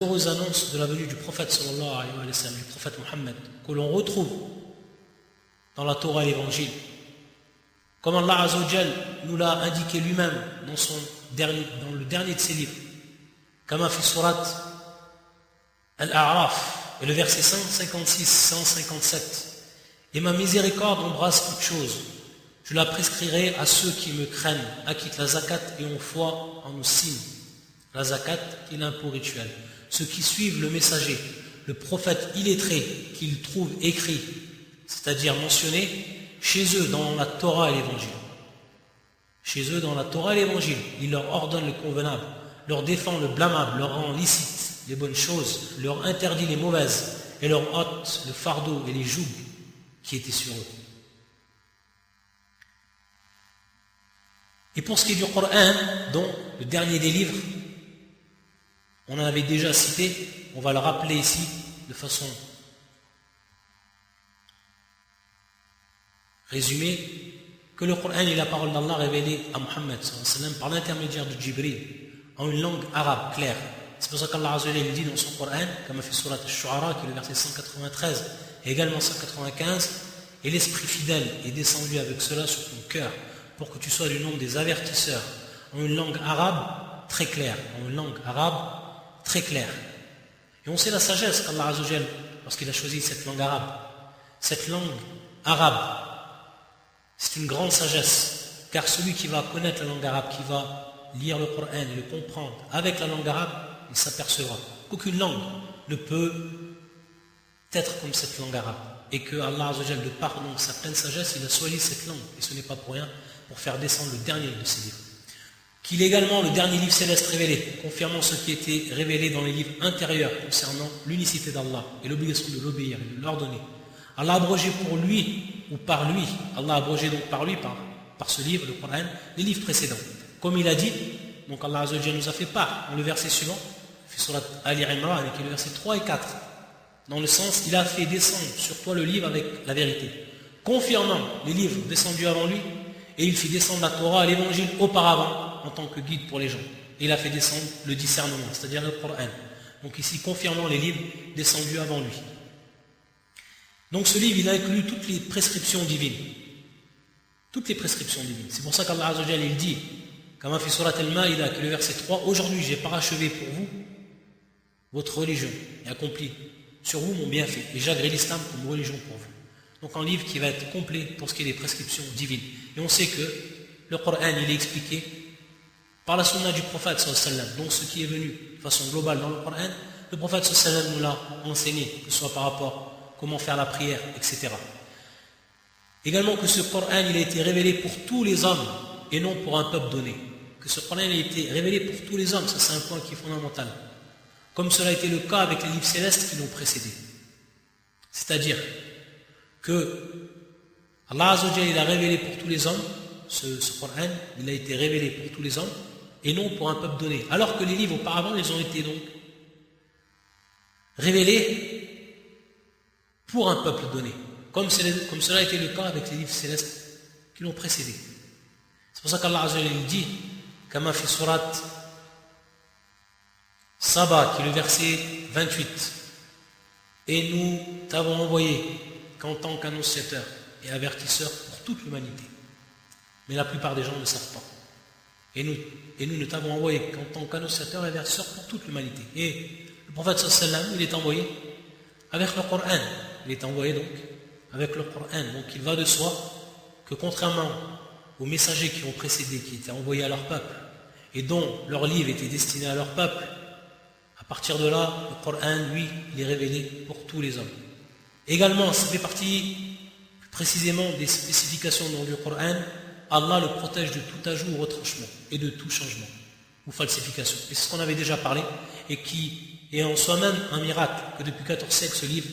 Aux annonces de la venue du prophète sallallahu alayhi wa sallam, du prophète Mohammed, que l'on retrouve dans la Torah et l'Évangile, comme Allah Azza wa Jal nous l'a indiqué lui-même dans le dernier de ses livres, Kama fi surat Al-A'raf, et le verset 156-157, et ma miséricorde embrasse toute chose, je la prescrirai à ceux qui me craignent, acquittent la zakat et ont foi en nos signes. La zakat est l'impôt rituel. Ceux qui suivent le messager, le prophète illettré qu'ils trouvent écrit, c'est-à-dire mentionné, chez eux dans la Torah et l'Évangile. Chez eux dans la Torah et l'Évangile, il leur ordonne le convenable, leur défend le blâmable, leur rend licite les bonnes choses, leur interdit les mauvaises et leur ôte le fardeau et les jougs qui étaient sur eux. Et pour ce qui est du Coran, dont le dernier des livres, on en avait déjà cité, on va le rappeler ici de façon résumée, que le Coran est la parole d'Allah révélée à Muhammad par l'intermédiaire de Jibril en une langue arabe claire. C'est pour ça qu'Allah Azza wa Jalla dit dans son Coran, comme fait surat Al-Shu'ara, qui est le verset 193 et également 195, et l'esprit fidèle est descendu avec cela sur ton cœur pour que tu sois du nombre des avertisseurs, en une langue arabe très claire, très clair. Et on sait la sagesse qu'Allah Azza wa Jal, lorsqu'il a choisi cette langue arabe. Cette langue arabe, c'est une grande sagesse, car celui qui va connaître la langue arabe, qui va lire le Coran et le comprendre avec la langue arabe, il s'apercevra qu'aucune langue ne peut être comme cette langue arabe. Et que Allah Azza wa Jal, de par donc sa pleine sagesse, il a choisi cette langue. Et ce n'est pas pour rien, pour faire descendre le dernier de ses livres. Qu'il est également le dernier livre céleste révélé, confirmant ce qui était révélé dans les livres intérieurs concernant l'unicité d'Allah et l'obligation de l'obéir et de l'ordonner. Allah a abrogé pour lui ou par lui, Allah a abrogé donc par lui, par ce livre, le Coran, les livres précédents. Comme il a dit, donc Allah Azza wa Jalla nous a fait part dans le verset suivant, surat Ali Imran, qui est le verset 3 et 4, dans le sens, il a fait descendre sur toi le livre avec la vérité, confirmant les livres descendus avant lui, et il fit descendre la Torah et l'Évangile auparavant, en tant que guide pour les gens. Et il a fait descendre le discernement, c'est-à-dire le Coran. Donc ici, confirmant les livres descendus avant lui. Donc ce livre, il a inclus toutes les prescriptions divines. Toutes les prescriptions divines. C'est pour ça qu'Allah Azza wa Jalla, il dit, comme a fait surat Al-Ma'ida, que le verset 3, aujourd'hui j'ai parachevé pour vous votre religion et accompli sur vous mon bienfait. Et j'agrée l'islam comme religion pour vous. Donc un livre qui va être complet pour ce qui est des prescriptions divines. Et on sait que le Coran, il est expliqué par la sunna du prophète sallallahu alayhi wa sallam. Donc ce qui est venu de façon globale dans le Coran, le prophète sallallahu alayhi wa sallam nous l'a enseigné, que ce soit par rapport à comment faire la prière, etc. Également que ce Coran, il a été révélé pour tous les hommes et non pour un peuple donné. Que ce Coran, il a été révélé pour tous les hommes, ça c'est un point qui est fondamental. Comme cela a été le cas avec les livres célestes qui l'ont précédé. C'est-à-dire que Allah Azza wa Jalla, il a révélé pour tous les hommes, ce Coran, il a été révélé pour tous les hommes et non pour un peuple donné. Alors que les livres auparavant, ils ont été donc révélés pour un peuple donné. Comme cela a été le cas avec les livres célestes qui l'ont précédé. C'est pour ça qu'Allah Azza wa Jalla dit, comme fait surat Saba, qui est le verset 28, et nous t'avons envoyé qu'en tant qu'annonciateur et avertisseur pour toute l'humanité. Mais la plupart des gens ne savent pas. Et nous ne t'avons envoyé qu'en tant qu'annonciateur et avertisseur pour toute l'humanité. Et le prophète sallallahu alayhi wa sallam, il est envoyé avec le Coran. Il est envoyé donc avec le Coran. Donc il va de soi que contrairement aux messagers qui ont précédé, qui étaient envoyés à leur peuple, et dont leur livre était destiné à leur peuple, à partir de là, le Coran, lui, il est révélé pour tous les hommes. Également, ça fait partie plus précisément des spécifications dans le Coran. Allah le protège de tout ajout ou retranchement et de tout changement ou falsification. Et c'est ce qu'on avait déjà parlé et qui est en soi-même un miracle que depuis 14 siècles ce livre,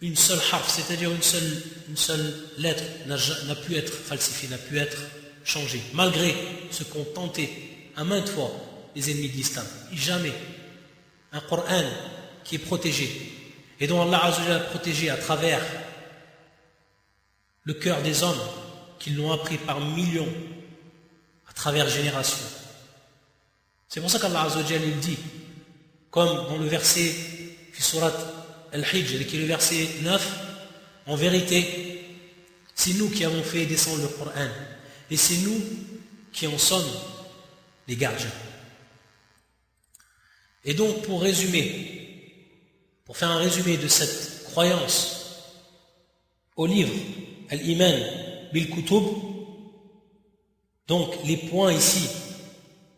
une seule harf, c'est-à-dire une seule lettre n'a pu être falsifiée, n'a pu être changée, malgré ce qu'ont tenté à maintes fois les ennemis de l'islam. Jamais un Coran qui est protégé et dont Allah Azza wa Jalla a protégé à travers le cœur des hommes qui l'ont appris par millions à travers générations. C'est pour ça qu'Allah Azza wa Jalla il dit comme dans le verset fi surat Al-Hijr, qui est le verset 9, en vérité, c'est nous qui avons fait descendre le Coran, et c'est nous qui en sommes les gardiens. Et donc, pour faire un résumé de cette croyance au livre Al-Iman bil-Kutub, donc les points ici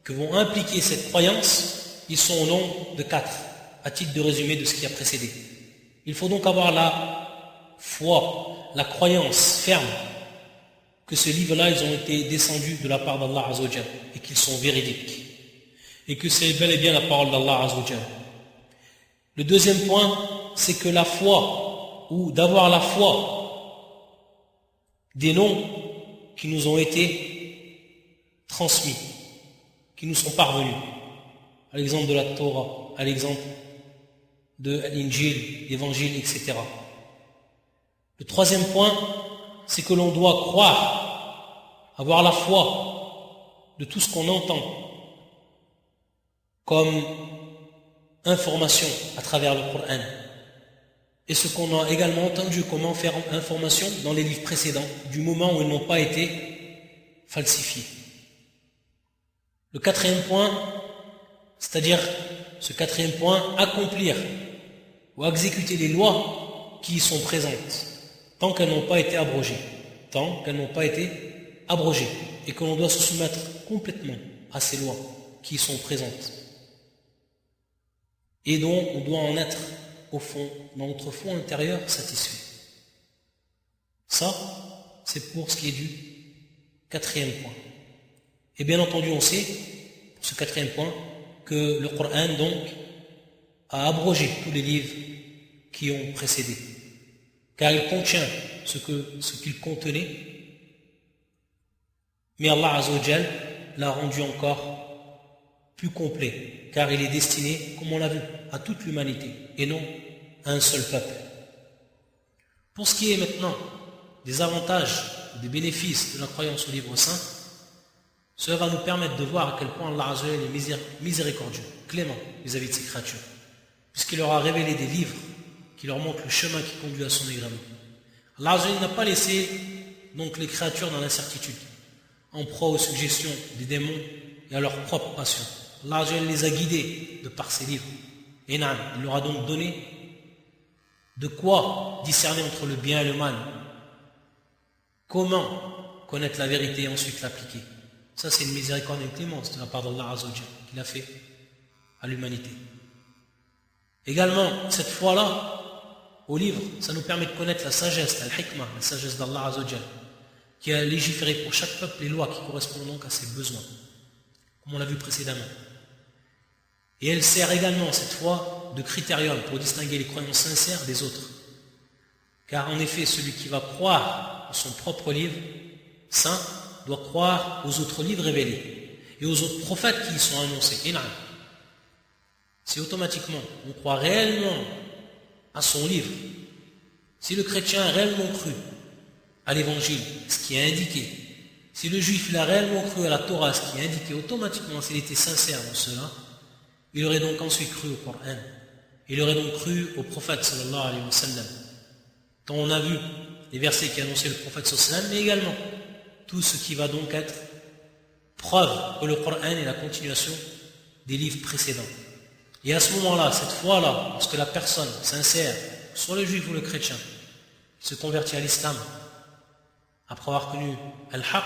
que vont impliquer cette croyance, ils sont au nombre de 4, à titre de résumé de ce qui a précédé. Il faut donc avoir la foi, la croyance ferme que ce livre-là, ils ont été descendus de la part d'Allah Azza wa Jal et qu'ils sont véridiques et que c'est bel et bien la parole d'Allah Azza wa Jal. Le deuxième point, c'est que la foi, ou d'avoir la foi des noms qui nous ont été transmis, qui nous sont parvenus, à l'exemple de la Torah, à l'exemple de l'Injil, l'Évangile, etc. Le troisième point, c'est que l'on doit croire, avoir la foi de tout ce qu'on entend comme information à travers le Coran et ce qu'on a également entendu comme information dans les livres précédents du moment où ils n'ont pas été falsifiés. Le quatrième point, c'est-à-dire ce quatrième point, accomplir ou exécuter les lois qui y sont présentes tant qu'elles n'ont pas été abrogées, et que l'on doit se soumettre complètement à ces lois qui y sont présentes et dont on doit en être au fond, dans notre fond intérieur, satisfait. Ça, c'est pour ce qui est du quatrième point. Et bien entendu, on sait, pour ce quatrième point, que le Coran donc a abrogé tous les livres qui ont précédé, car il contient ce qu'il contenait, mais Allah Azza wa Jal l'a rendu encore plus complet, car il est destiné, comme on l'a vu, à toute l'humanité et non à un seul peuple. Pour ce qui est maintenant des avantages, des bénéfices de la croyance au livre saint, cela va nous permettre de voir à quel point Allah Azza wa Jal est miséricordieux, clément vis-à-vis de ses créatures, puisqu'il leur a révélé des livres qui leur montrent le chemin qui conduit à son agrément. Allah Azza wa Jal n'a pas laissé donc les créatures dans l'incertitude, en proie aux suggestions des démons et à leurs propres passions. Allah Azza wa Jal les a guidés de par ses livres. Et il leur a donc donné de quoi discerner entre le bien et le mal, comment connaître la vérité et ensuite l'appliquer. Ça, c'est une miséricorde et une clémence de la part d'Allah Azza wa Jal qu'il a fait à l'humanité. Également, cette foi-là, au livre, ça nous permet de connaître la sagesse, al-hikmah, la sagesse d'Allah Azza wa Jal, qui a légiféré pour chaque peuple les lois qui correspondent donc à ses besoins, comme on l'a vu précédemment. Et elle sert également, cette foi, de critérium pour distinguer les croyances sincères des autres. Car en effet, celui qui va croire à son propre livre saint doit croire aux autres livres révélés et aux autres prophètes qui y sont annoncés. Et si automatiquement on croit réellement à son livre, si le chrétien a réellement cru à l'évangile, ce qui est indiqué, si le juif il a réellement cru à la Torah, ce qui est indiqué, automatiquement s'il était sincère dans cela, il aurait donc ensuite cru au Coran, il aurait donc cru au prophète sallallahu alayhi wa sallam, dont on a vu les versets qui annonçaient le prophète sallallahu alayhi wa sallam, mais également tout ce qui va donc être preuve que le Coran est la continuation des livres précédents. Et à ce moment-là, cette fois-là, lorsque la personne sincère, soit le juif ou le chrétien, se convertit à l'islam, après avoir connu al-haq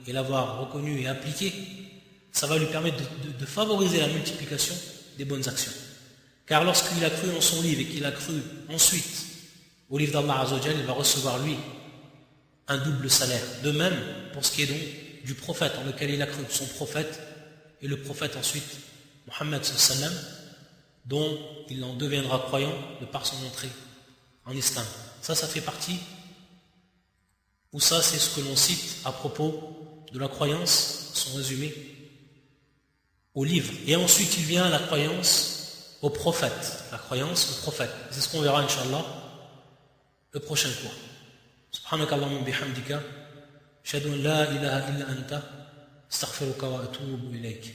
et l'avoir reconnu et appliqué, ça va lui permettre de favoriser la multiplication des bonnes actions. Car lorsqu'il a cru en son livre et qu'il a cru ensuite au livre d'Allah Azza wa Jal, il va recevoir lui un double salaire. De même, pour ce qui est donc du prophète en lequel il a cru, son prophète, et le prophète ensuite, Muhammad sallallahu alayhi wa sallam, dont il en deviendra croyant de par son entrée en islam. Ça fait partie, ou ça c'est ce que l'on cite à propos de la croyance, son résumé, au livre. Et ensuite il vient la croyance au prophète. La croyance au prophète. C'est ce qu'on verra, Inch'Allah, le prochain cours. Subhanakallahumma bihamdika, ashhadu an la ilaha illa anta, astaghfiruka wa atubu ilayk.